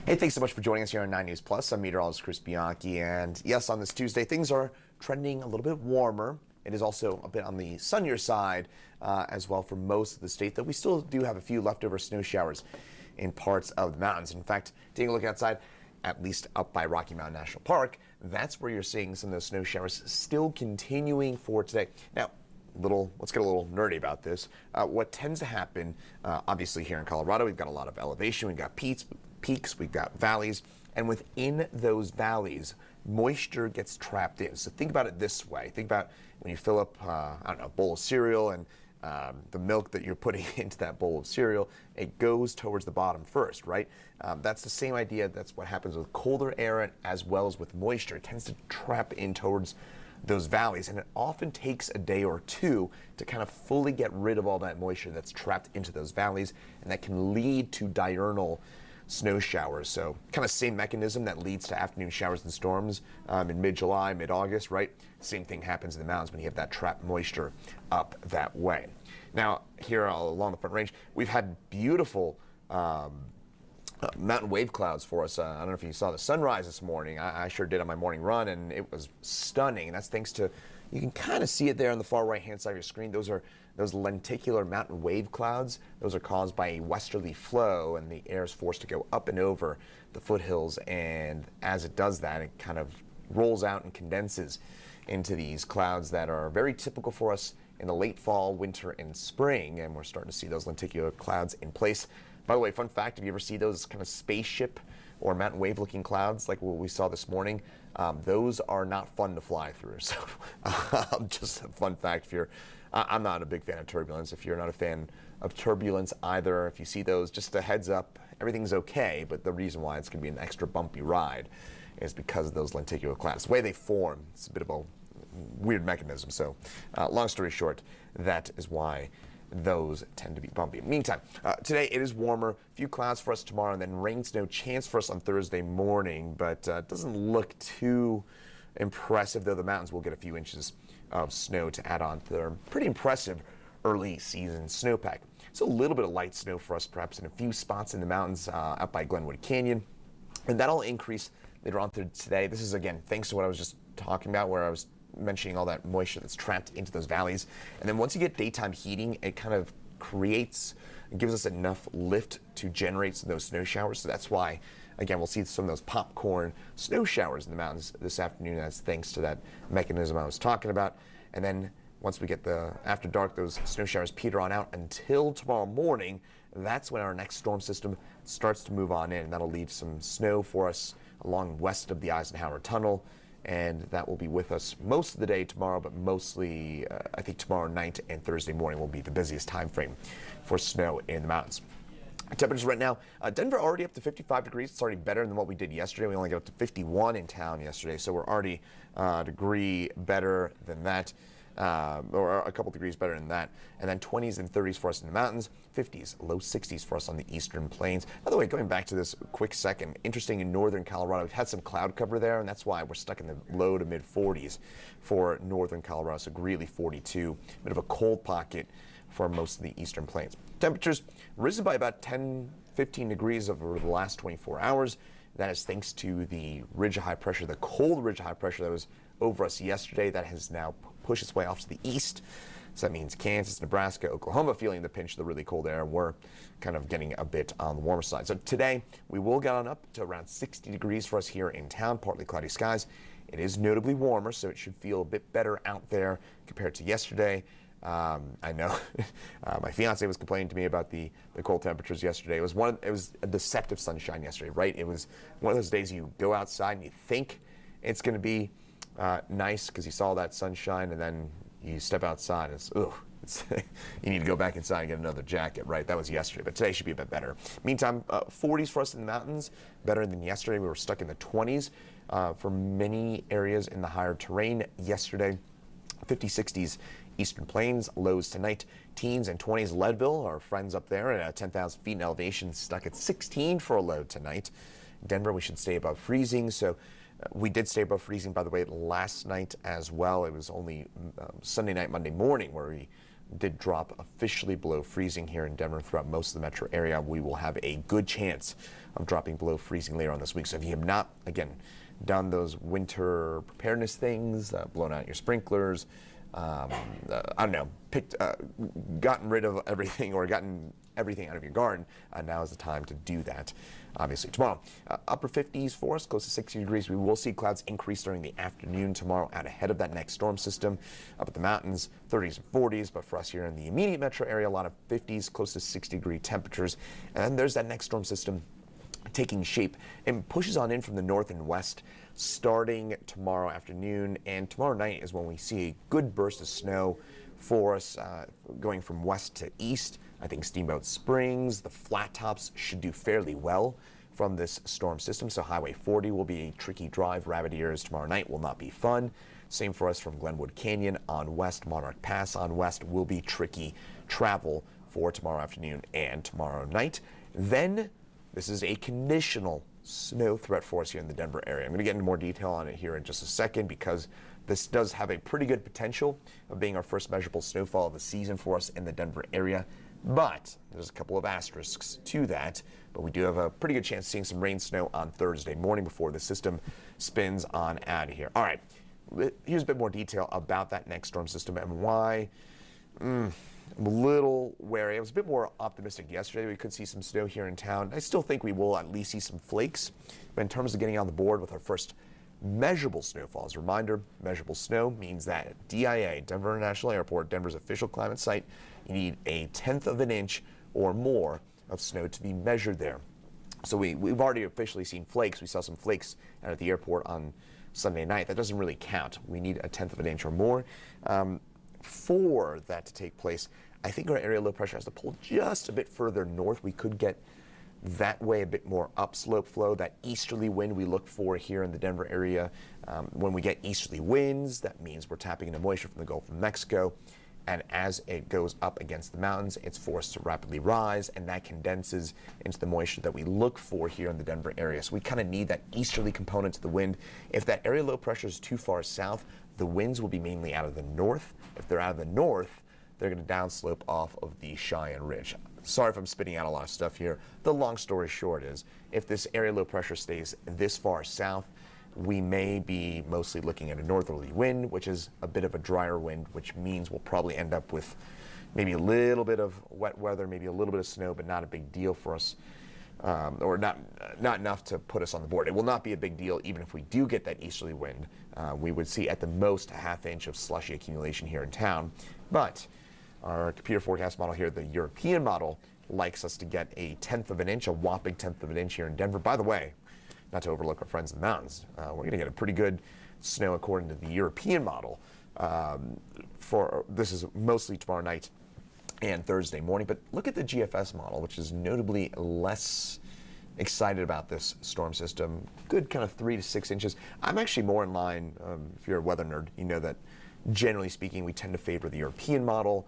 Hey, thanks so much for joining us here on 9 News Plus. I'm meteorologist Chris Bianchi, and yes, on this Tuesday, things are trending a little bit warmer. It is also a bit on the sunnier side as well for most of the state, though we still do have a few leftover snow showers in parts of the mountains. In fact, taking a look outside, at least up by Rocky Mountain National Park, that's where you're seeing some of those snow showers still continuing for today. Now, let's get a little nerdy about this. What tends to happen, obviously here in Colorado, we've got a lot of elevation, we've got peaks, we've got valleys, and within those valleys, moisture gets trapped in. So think about it this way. Think about when you fill up, a bowl of cereal and the milk that you're putting into that bowl of cereal, it goes towards the bottom first, right? That's the same idea. That's what happens with colder air as well as with moisture. It tends to trap in towards those valleys, and it often takes a day or two to kind of fully get rid of all that moisture that's trapped into those valleys, and that can lead to diurnal snow showers. So kind of same mechanism that leads to afternoon showers and storms in mid-July, mid-August, right? Same thing happens in the mountains when you have that trapped moisture up that way. Now, here along the Front Range, we've had beautiful mountain wave clouds for us. I don't know if you saw the sunrise this morning. I sure did on my morning run, and it was stunning. And that's thanks to, you can kind of see it there on the far right-hand side of your screen. Those are those lenticular mountain wave clouds. Those are caused by a westerly flow, and the air is forced to go up and over the foothills. And as it does that, it kind of rolls out and condenses into these clouds that are very typical for us in the late fall, winter, and spring. And we're starting to see those lenticular clouds in place. By the way, fun fact, if you ever see those kind of spaceship or mountain wave looking clouds like what we saw this morning, those are not fun to fly through. So just a fun fact, I'm not a big fan of turbulence. If you're not a fan of turbulence either, if you see those, just a heads up, everything's okay, but the reason why it's going to be an extra bumpy ride is because of those lenticular clouds. The way they form, it's a bit of a weird mechanism. So long story short, that is why those tend to be bumpy. Meantime, today it is warmer, a few clouds for us tomorrow, and then rain, snow chance for us on Thursday morning, but it doesn't look too impressive, though the mountains will get a few inches of snow to add on to their pretty impressive early season snowpack. So a little bit of light snow for us, perhaps in a few spots in the mountains up by Glenwood Canyon, and that'll increase later on through today. This is, again, thanks to what I was just talking about, where I was mentioning all that moisture that's trapped into those valleys. And then once you get daytime heating, it kind of gives us enough lift to generate some of those snow showers. So that's why, again, we'll see some of those popcorn snow showers in the mountains this afternoon. That's thanks to that mechanism I was talking about. And then once we get after dark, those snow showers peter on out until tomorrow morning. That's when our next storm system starts to move on in. And that'll leave some snow for us along west of the Eisenhower Tunnel. And that will be with us most of the day tomorrow, but mostly I think tomorrow night and Thursday morning will be the busiest time frame for snow in the mountains. Temperatures right now, Denver already up to 55 degrees. It's already better than what we did yesterday. We only got up to 51 in town yesterday, so we're already a degree better than that. Or a couple degrees better than that. And then 20s and 30s for us in the mountains, 50s, low 60s for us on the eastern plains. By the way, going back to this quick second, interesting in northern Colorado, we've had some cloud cover there, and that's why we're stuck in the low to mid 40s for northern Colorado. So Greeley 42, bit of a cold pocket for most of the eastern plains. Temperatures risen by about 10-15 degrees over the last 24 hours. That is thanks to the ridge of high pressure, the cold ridge of high pressure that was over us yesterday. That has now pushed its way off to the east. So that means Kansas, Nebraska, Oklahoma feeling the pinch of the really cold air. We're kind of getting a bit on the warmer side. So today we will get on up to around 60 degrees for us here in town, partly cloudy skies. It is notably warmer, so it should feel a bit better out there compared to yesterday. I know my fiance was complaining to me about the cold temperatures yesterday. It was a deceptive sunshine yesterday, right? It was one of those days you go outside and you think it's going to be nice because you saw that sunshine, and then you step outside and you need to go back inside and get another jacket, right? That was yesterday, but today should be a bit better. Meantime, 40s for us in the mountains, better than yesterday. We were stuck in the 20s for many areas in the higher terrain yesterday. 50s, 60s, eastern plains, lows tonight. Teens and 20s, Leadville, our friends up there at 10,000 feet in elevation, stuck at 16 for a low tonight. Denver, we should stay above freezing, so we did stay above freezing, by the way, last night as well. It was only Sunday night, Monday morning where we did drop officially below freezing here in Denver throughout most of the metro area. We will have a good chance of dropping below freezing later on this week. So if you have not, again, done those winter preparedness things, blown out your sprinklers, I don't know, gotten rid of everything or gotten everything out of your garden, now is the time to do that. Obviously tomorrow, upper 50s for us, close to 60 degrees. We will see clouds increase during the afternoon tomorrow out ahead of that next storm system. Up at the mountains, 30s and 40s, but for us here in the immediate metro area, a lot of 50s, close to 60-degree temperatures. And then there's that next storm system taking shape and pushes on in from the north and west starting tomorrow afternoon, and tomorrow night is when we see a good burst of snow for us going from west to east. I think Steamboat Springs, the flat tops should do fairly well from this storm system, so Highway 40 will be a tricky drive. Rabbit Ears tomorrow night will not be fun. Same for us from Glenwood Canyon on west. Monarch Pass on west will be tricky travel for tomorrow afternoon and tomorrow night. Then this is a conditional snow threat for us here in the Denver area. I'm going to get into more detail on it here in just a second, because this does have a pretty good potential of being our first measurable snowfall of the season for us in the Denver area. But there's a couple of asterisks to that. But we do have a pretty good chance of seeing some rain snow on Thursday morning before the system spins on out of here. All right, here's a bit more detail about that next storm system and why I'm a little wary. I was a bit more optimistic yesterday. We could see some snow here in town. I still think we will at least see some flakes. But in terms of getting on the board with our first measurable snowfall, as a reminder, measurable snow means that at DIA, Denver International Airport, Denver's official climate site, you need 1/10 of an inch or more of snow to be measured there. So we've already officially seen flakes. We saw some flakes out at the airport on Sunday night. That doesn't really count. We need 1/10 of an inch or more. For that to take place, I think our area low pressure has to pull just a bit further north. We could get that way a bit more upslope flow, that easterly wind we look for here in the Denver area. When we get easterly winds, that means we're tapping into moisture from the Gulf of Mexico. And as it goes up against the mountains, it's forced to rapidly rise, and that condenses into the moisture that we look for here in the Denver area. So we kind of need that easterly component to the wind. If that area low pressure is too far south, the winds will be mainly out of the north. If they're out of the north, they're going to downslope off of the Cheyenne Ridge. Sorry if I'm spitting out a lot of stuff here. The long story short is, if this area low pressure stays this far south, we may be mostly looking at a northerly wind, which is a bit of a drier wind, which means we'll probably end up with maybe a little bit of wet weather, maybe a little bit of snow, but not a big deal for us, or not enough to put us on the board. It will not be a big deal even if we do get that easterly wind. We would see at the most a 1/2 inch of slushy accumulation here in town, but our computer forecast model here, the European model, likes us to get 1/10 of an inch, a whopping 1/10 of an inch here in Denver. By the way, not to overlook our friends in the mountains, we're going to get a pretty good snow according to the European model. For this is mostly tomorrow night and Thursday morning. But look at the GFS model, which is notably less excited about this storm system. Good kind of 3 to 6 inches. I'm actually more in line. If you're a weather nerd, you know that generally speaking, we tend to favor the European model.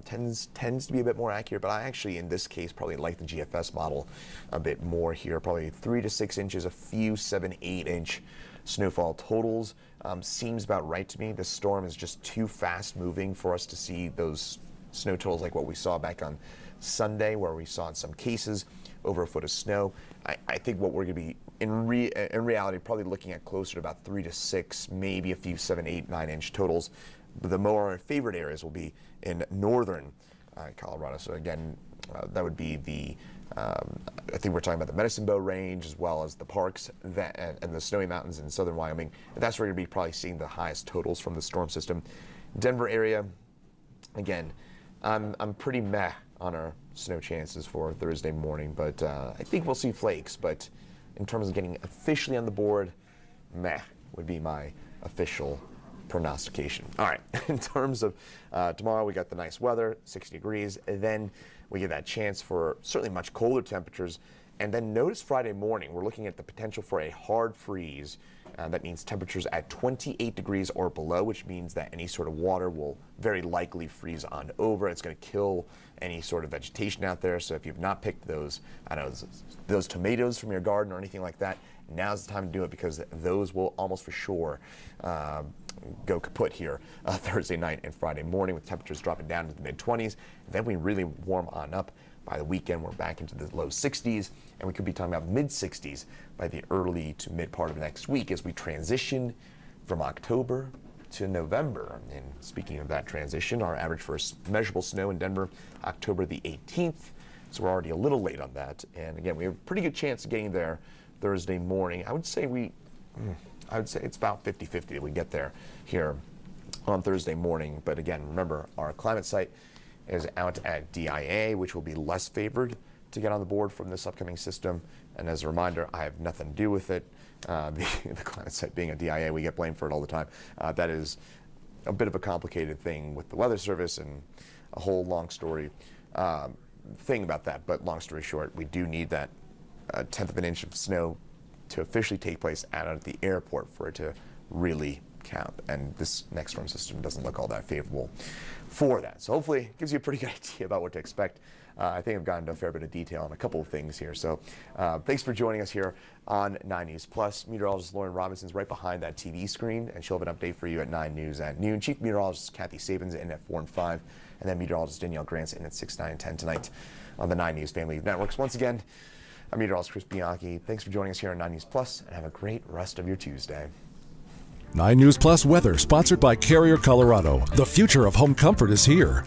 Tends to be a bit more accurate, but I actually, in this case, probably like the GFS model a bit more here. Probably 3 to 6 inches, a few 7, 8 inch snowfall totals. Seems about right to me. This storm is just too fast moving for us to see those snow totals like what we saw back on Sunday, where we saw in some cases over a foot of snow. I think what we're going to be, in reality, probably looking at closer to about 3 to 6, maybe a few 7, 8, 9 inch totals. The more favorite areas will be in northern Colorado. So again, that would be the, I think we're talking about the Medicine Bow Range as well as the parks and the Snowy Mountains in southern Wyoming. That's where you're going to be probably seeing the highest totals from the storm system. Denver area, again, I'm pretty meh on our snow chances for Thursday morning, but I think we'll see flakes. But in terms of getting officially on the board, meh would be my official prognostication. All right, in terms of tomorrow, we got the nice weather, 60 degrees, and then we get that chance for certainly much colder temperatures. And then notice Friday morning, we're looking at the potential for a hard freeze. That means temperatures at 28 degrees or below, which means that any sort of water will very likely freeze on over. It's going to kill any sort of vegetation out there. So if you've not picked those, I don't know, those tomatoes from your garden or anything like that, now's the time to do it, because those will almost for sure go kaput here Thursday night and Friday morning, with temperatures dropping down to the mid-20s. Then we really warm on up. By the weekend, we're back into the low 60s, and we could be talking about mid-60s by the early to mid part of next week as we transition from October to November. And speaking of that transition, our average for measurable snow in Denver, October the 18th. So we're already a little late on that. And again, we have a pretty good chance of getting there Thursday morning. I would say it's about 50-50 that we get there here on Thursday morning. But again, remember, our climate site is out at DIA, which will be less favored to get on the board from this upcoming system. And as a reminder, I have nothing to do with it. The climate site being a DIA, we get blamed for it all the time. That is a bit of a complicated thing with the Weather Service and a whole long story thing about that. But long story short, we do need that 1/10 of an inch of snow to officially take place out at the airport for it to really count. And this next storm system doesn't look all that favorable for that. So hopefully it gives you a pretty good idea about what to expect. I think I've gotten into a fair bit of detail on a couple of things here. So thanks for joining us here on 9 News Plus. Meteorologist Lauren Robinson's right behind that TV screen, and she'll have an update for you at 9 News at noon. Chief Meteorologist Kathy Sabins in at 4 and 5, and then Meteorologist Danielle Grant's in at 6, 9, and 10 tonight on the 9 News family of networks. Once again, I'm Meteorologist Chris Bianchi. Thanks for joining us here on 9 News Plus, and have a great rest of your Tuesday. 9 News Plus weather, sponsored by Carrier Colorado. The future of home comfort is here.